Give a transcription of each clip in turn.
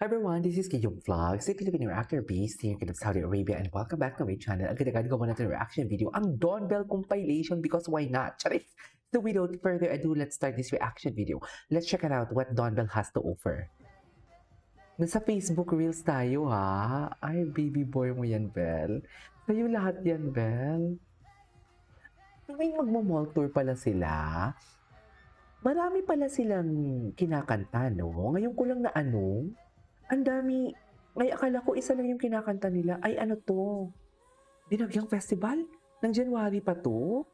Hi everyone, this is Kiyong Vlogs, a Filipino reactor based here in Saudi Arabia, and welcome back to my channel. Agad-agad ko muna ng reaction video, ang Dawn Bell compilation, because why not? Charis! So without further ado, let's start this reaction video. Let's check it out what Dawn Bell has to offer. Nasa Facebook Reels tayo ha. Ay, baby boy mo yan, Bell. Sa'yo lahat yan, Bell. Tuwing magmo-mall tour pala sila, marami pala silang kinakanta, no? Ngayon ko lang na ang dami. Ay, akala ko isa lang yung kinakanta nila. Ay, ano to? Binagyang Festival? Ng January pa to?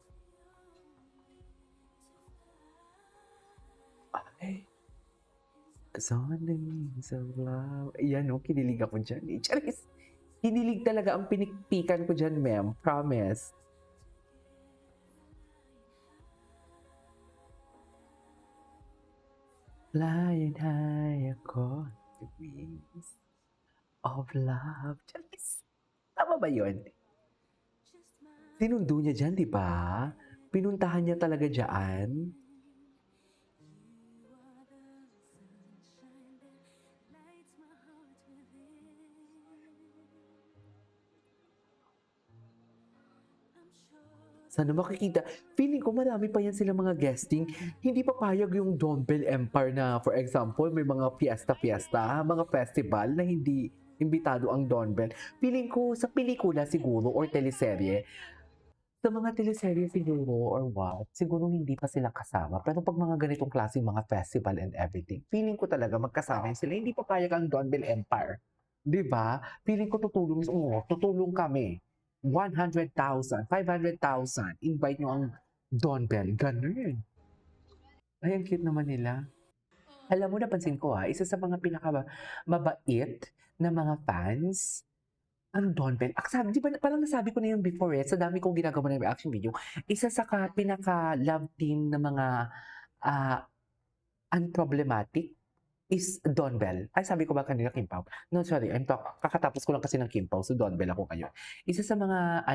Ay. Zonings of love. Ayan, no? Kinilig ako dyan. Charis! Kinilig talaga ang pinikpikan ko dyan, ma'am. Promise. Flying high across the wings of love. Charis! Tama ba yun? Sinundo niya dyan, di ba? Pinuntahan niya talaga dyan. Sana makikita. Feeling ko marami pa yan sila mga guesting. Hindi papayag yung Dawn Bell Empire na, for example, may mga fiesta-fiesta, mga festival na hindi imbitado ang Dawn Bell. Feeling ko sa pelikula siguro or teleserye, sa mga teleserye siguro or what, siguro hindi pa sila kasama. Pero pag mga ganitong klaseng mga festival and everything, feeling ko talaga magkasama sila. Hindi papayag ang Dawn Bell Empire. 'Di ba? Feeling ko tutulong kami. 100,000, 500,000, invite nyo ang Dawn Bell. Ganun. Ay, ang cute naman nila. Alam mo, napansin ko isa sa mga mabait na mga fans, ang Dawn Bell. Sabi, di ba, parang nasabi ko na yun before sa dami kong ginagawa ng reaction video. Isa sa pinaka-love team na mga unproblematic is Dawn Bell. Ay, sabi ko ba kanina Kim Pao? No, sorry. Kakatapos ko lang kasi ng Kim Pao, so Dawn Bell ako ngayon. Isa sa mga,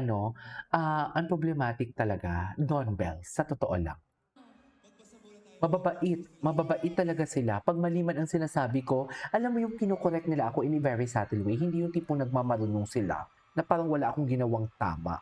unproblematic talaga, Dawn Bell, sa totoo lang. Mababait talaga sila. Pag mali man ang sinasabi ko, alam mo yung kinokorek nila ako in a very subtle way, hindi yung tipong nagmamarunong sila, na parang wala akong ginawang tama.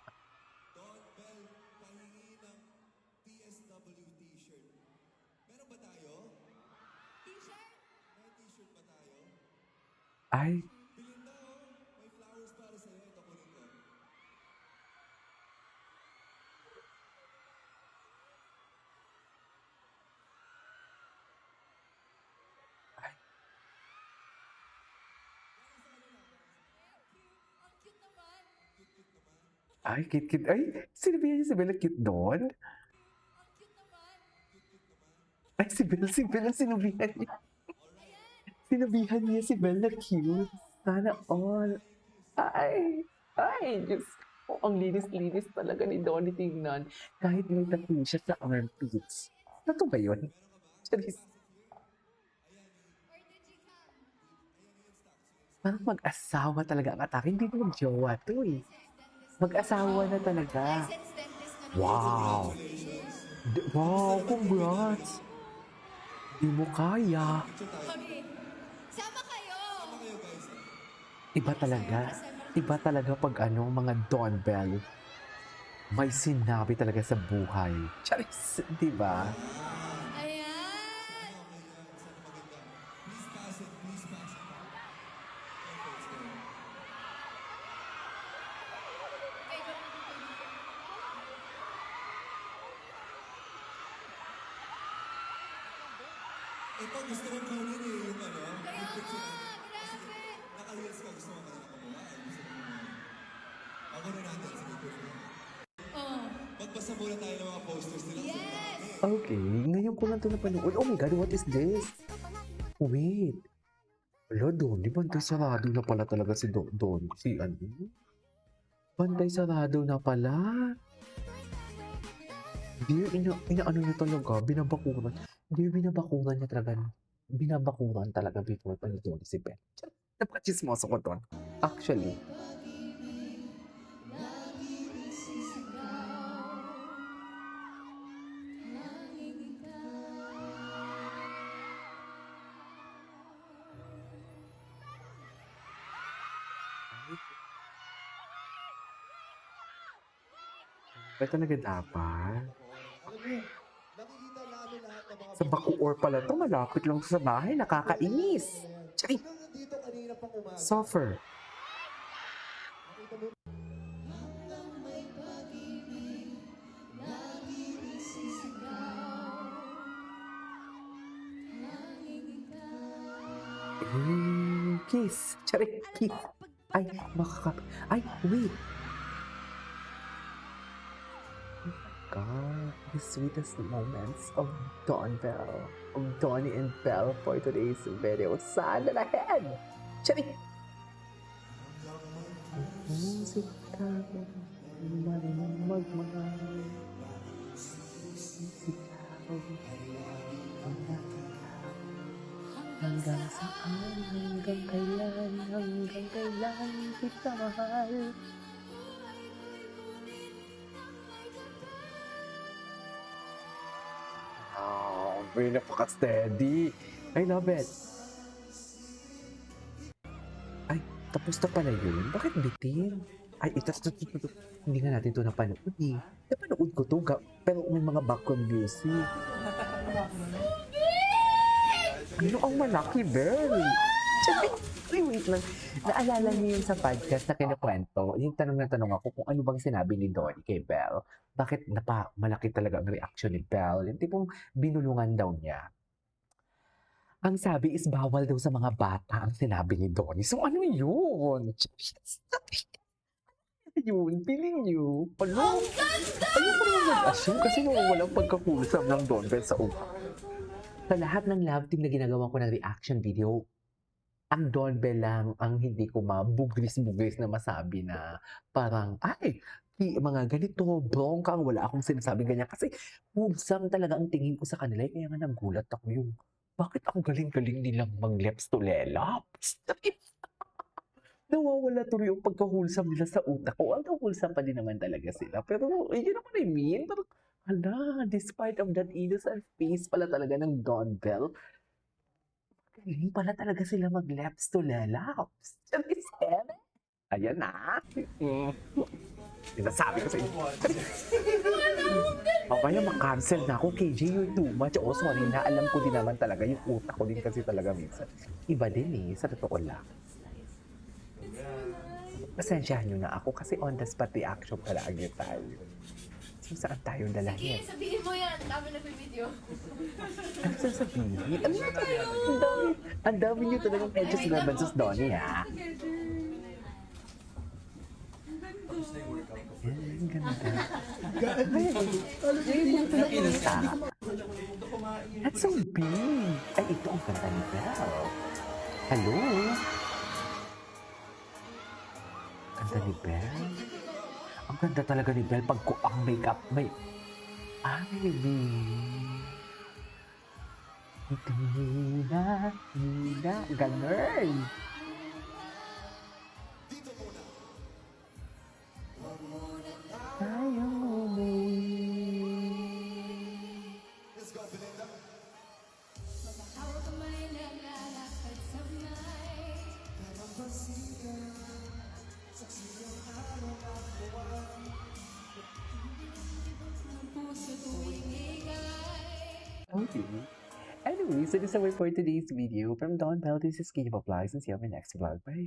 Ay, cute. Ay, sinabihan niya si Bella cute doon? Ay, si Bella, sinabihan niya. Sinabihan niya si Bella cute. Sana all. Diyos ko. Ang linis-linis talaga ni Donnie tingnan. Kahit may tattoo siya sa armpits. Tattoo ba yun? Charis. Parang mag-asawa talaga ang atake. Hindi mo mag-jowa to Mag-asawa na talaga. Wow! Wow, congrats! Di mo kaya. Okay. Sama kayo. Iba talaga pag mga Dawn Bell. May sinabi talaga sa buhay. Charis, di ba? Ayan. Ito gusto kong kunin yung Kaya yung picture nga, natin. grabe. Naka-heels ka, gusto mo ka na kumuha. Gusto mo na. Ako na natin, sige kunin mo. Oh. Magbasa muna tayo ng mga posters nila. Yes. Okay, ngayon ko lang ito napanood. Oh my God, what is this? Wait. Wala, Don. Di bantay sarado na pala talaga si Don. Si ano? Bantay sarado na pala. Dear, inaano niya talaga, binabakuran. Dear, binabakuran niya talaga. Binabakuran talaga before pa ni Don si Ben. Napaka-chismoso ko doon. Actually, Ba talaga dapat? Alam mo, nakikita namin lahat ng mga Sa Bacoor pala 'to, malapit lang sa bahay, nakakainis. Tsari, Sino nandito kanina pang umaga? suffer. Nakita mo Kiss. Tsari, kiss. Ay, ay, wait. God, the sweetest moments of Dawn Bell, of Donnie and Belle for today's video. Sana lahat! Tsari! Musik ka, marunong magmahal. Musik ka, hanggang saan, hanggang kailan kita mahal. Oh, very napaka-steady. I love it. Ay, tapos na pala yun? Bakit bitin? Ay, hindi nga natin ito napanood eh. Napanood ko to, pero may mga background music. Ano ang malaki, Bell? Ay, wait lang. Naalala niyo yun sa podcast na kinukwento? Yung tanong na tanong ako kung ano bang sinabi ni Donnie kay Belle. Bakit malaki talaga ang reaction ni Belle? Yung tipong binulungan daw niya. Ang sabi is bawal daw sa mga bata ang sinabi ni Donnie. So ano yun? Yun, feeling niyo. Ano? Ayun ko naman mag-assume kasi walang pagkakulusam ng Don Bell sa utak. Sa lahat ng love team na ginagawa ko ng reaction video, ang Don Bell lang ang hindi ko mabugris-bugris na masabi na parang, ay, mga ganito, bongkang, wala akong sinasabing ganyan. Kasi wholesome talaga ang tingin ko sa kanila. Kaya nga nagulat ako yung, bakit ang galing-galing nilang mag-lips to lelaps? Nawawala tuloy yung pagka-wholesome nila sa utak ko. Although wholesome pa din naman talaga sila. Pero, yun naman I mean. Pero, despite of that innocent face pala talaga ng Don Bell, galing pala talaga sila mag-laps to lelaps. Charis, ayan na. Sinasabi ko sa inyo. Kaya makancel na ako. KJ, you're too much. Oh, sorry na. Alam ko din naman talaga. Yung utak ko din kasi talaga minsan. Iba din eh. Sa totoo lang. Pasensyahan nyo na ako kasi on the spot reaction palagi tayo. So, saan tayo dalahin? Sige, sabihin mo yan. Dami nag-video. Ano sasabihin? Ang dami nyo talagang edges garbanzos, Donnie, ha? Ang ganda. That's so big. Ay, ito ang ganda ni Belle. Hello? Ganda ni Belle. Ang ganda talaga ni Belle pag ang makeup may... Ay, Hina, ganun. Tayo umuwi. Hawak kamay naglalakad sa may. Ang puso tuwing ikay. Okay. Anyway, so this is our for today's video. From Don Bell, this is Kate Vlogs, and see you on my next vlog. Bye!